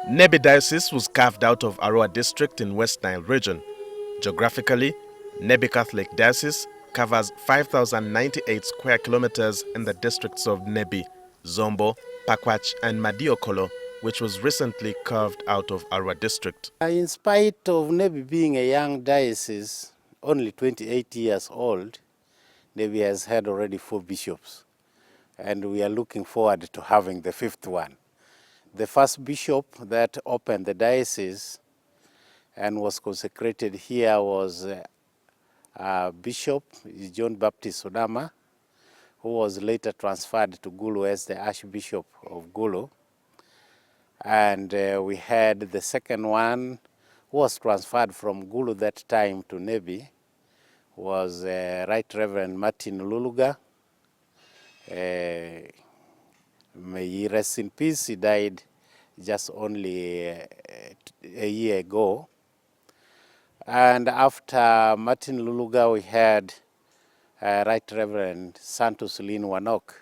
Nebbi Diocese was carved out of Arua district in West Nile region. Geographically, Nebbi Catholic Diocese covers 5,098 square kilometers in the districts of Nebbi, Zombo, Pakwach and Madiokolo, which was recently carved out of Arua district. In spite of Nebbi being a young diocese, only 28 years old, Nebbi has had already 4 bishops, and we are looking forward to having the 5th one. The first bishop that opened the diocese and was consecrated here was Bishop John Baptist Odama, who was later transferred to Gulu as the Archbishop of Gulu. And we had the second one, who was transferred from Gulu that time to Nebbi, was Right Reverend Martin Luluga. May he rest in peace. He died just only a year ago. And after Martin Luluga, we had Right Reverend Santos Lin Wanok,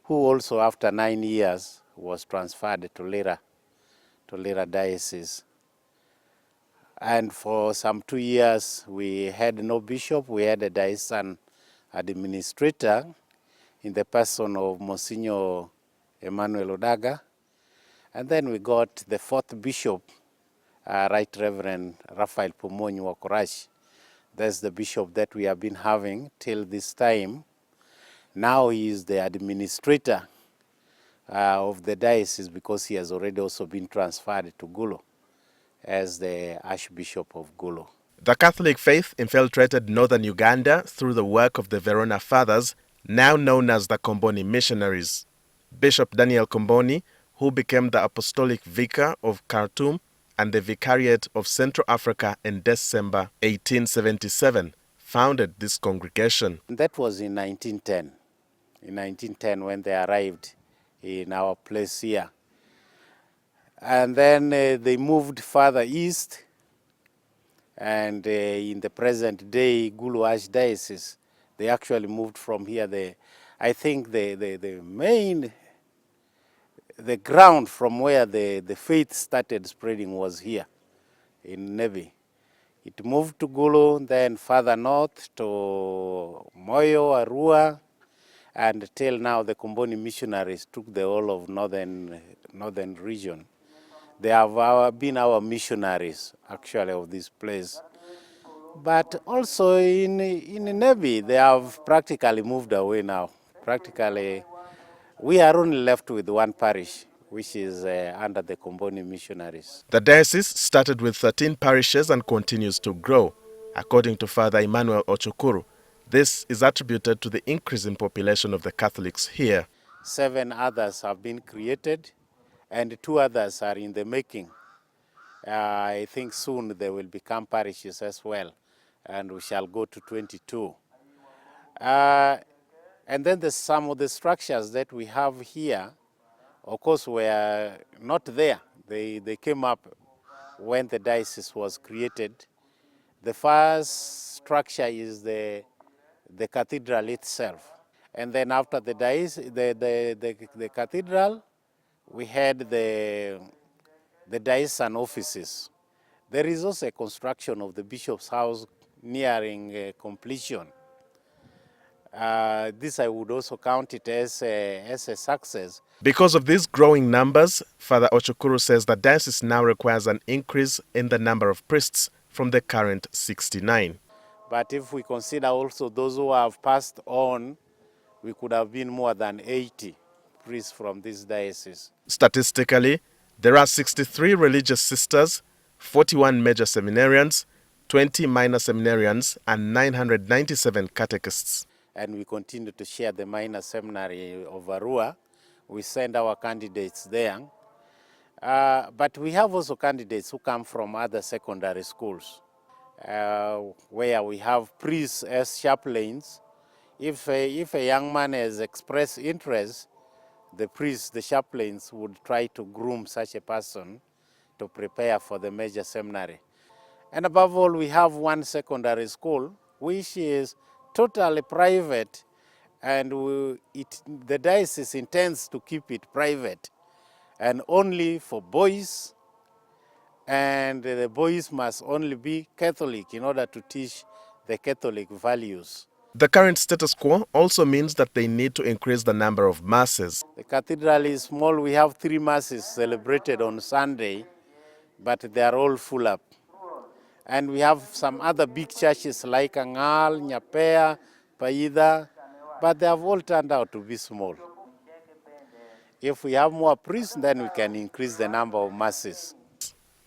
who also after 9 years was transferred to Lira Diocese. And for some 2 years, we had no bishop. We had a diocesan administrator in the person of Monsignor Emmanuel Odaga. And then we got the 4th bishop, Right Reverend Raphael Pumonyi Wakorash. That's the bishop that we have been having till this time. Now he is the administrator of the diocese because he has already also been transferred to Gulu as the Archbishop of Gulu. The Catholic faith infiltrated northern Uganda through the work of the Verona Fathers, now known as the Komboni Missionaries. Bishop Daniel Komboni, who became the Apostolic Vicar of Khartoum and the Vicariate of Central Africa in December 1877, founded this congregation. That was in 1910. In 1910 when they arrived in our place here. And then they moved further east, and in the present day Gulu Archdiocese, they actually moved from here. I think the main ground from where the faith started spreading was here in Nebbi. It moved to Gulu, then further north to Moyo, Arua, and till now the Komboni missionaries took the whole of northern region. They have been our missionaries, actually, of this place. But also in Nebbi, they have practically moved away now. Practically, we are only left with one parish, which is under the Komboni missionaries. The diocese started with 13 parishes and continues to grow. According to Father Emmanuel Ocukuru, this is attributed to the increase in population of the Catholics here. 7 others have been created, and 2 others are in the making. I think soon they will become parishes as well, and we shall go to 22. And then some of the structures that we have here, of course, were not there. They came up when the diocese was created. The first structure is the cathedral itself. And then after the cathedral, we had the diocesan offices. There is also a construction of the bishop's house nearing completion. This I would also count it as a success. Because of these growing numbers, Father Ocukuru says the diocese now requires an increase in the number of priests from the current 69. But if we consider also those who have passed on, we could have been more than 80 priests from this diocese. Statistically, there are 63 religious sisters, 41 major seminarians, 20 minor seminarians, and 997 catechists. And we continue to share the minor seminary of Arua. We send our candidates there. But we have also candidates who come from other secondary schools, where we have priests as chaplains. If a young man has expressed interest, the priests, the chaplains, would try to groom such a person to prepare for the major seminary. And above all, we have one secondary school, which is totally private, and the diocese intends to keep it private. and only for boys, and the boys must only be Catholic in order to teach the Catholic values. The current status quo also means that they need to increase the number of masses. The cathedral is small. We have 3 masses celebrated on Sunday, but they are all full up. And we have some other big churches like Angal, Nyapea, Paida, but they have all turned out to be small. If we have more priests, then we can increase the number of masses.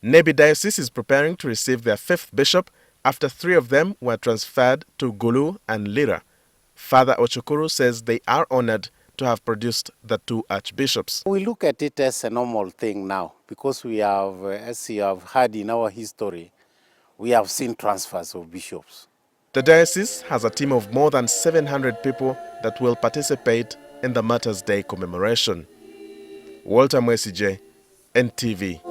Nebbi Diocese is preparing to receive their 5th bishop after 3 of them were transferred to Gulu and Lira. Father Ocukuru says they are honored to have produced the 2 archbishops. We look at it as a normal thing now because we have, as you have heard in our history, we have seen transfers of bishops. The diocese has a team of more than 700 people that will participate in the Martyrs' Day commemoration. Walter Mwesigye, NTV.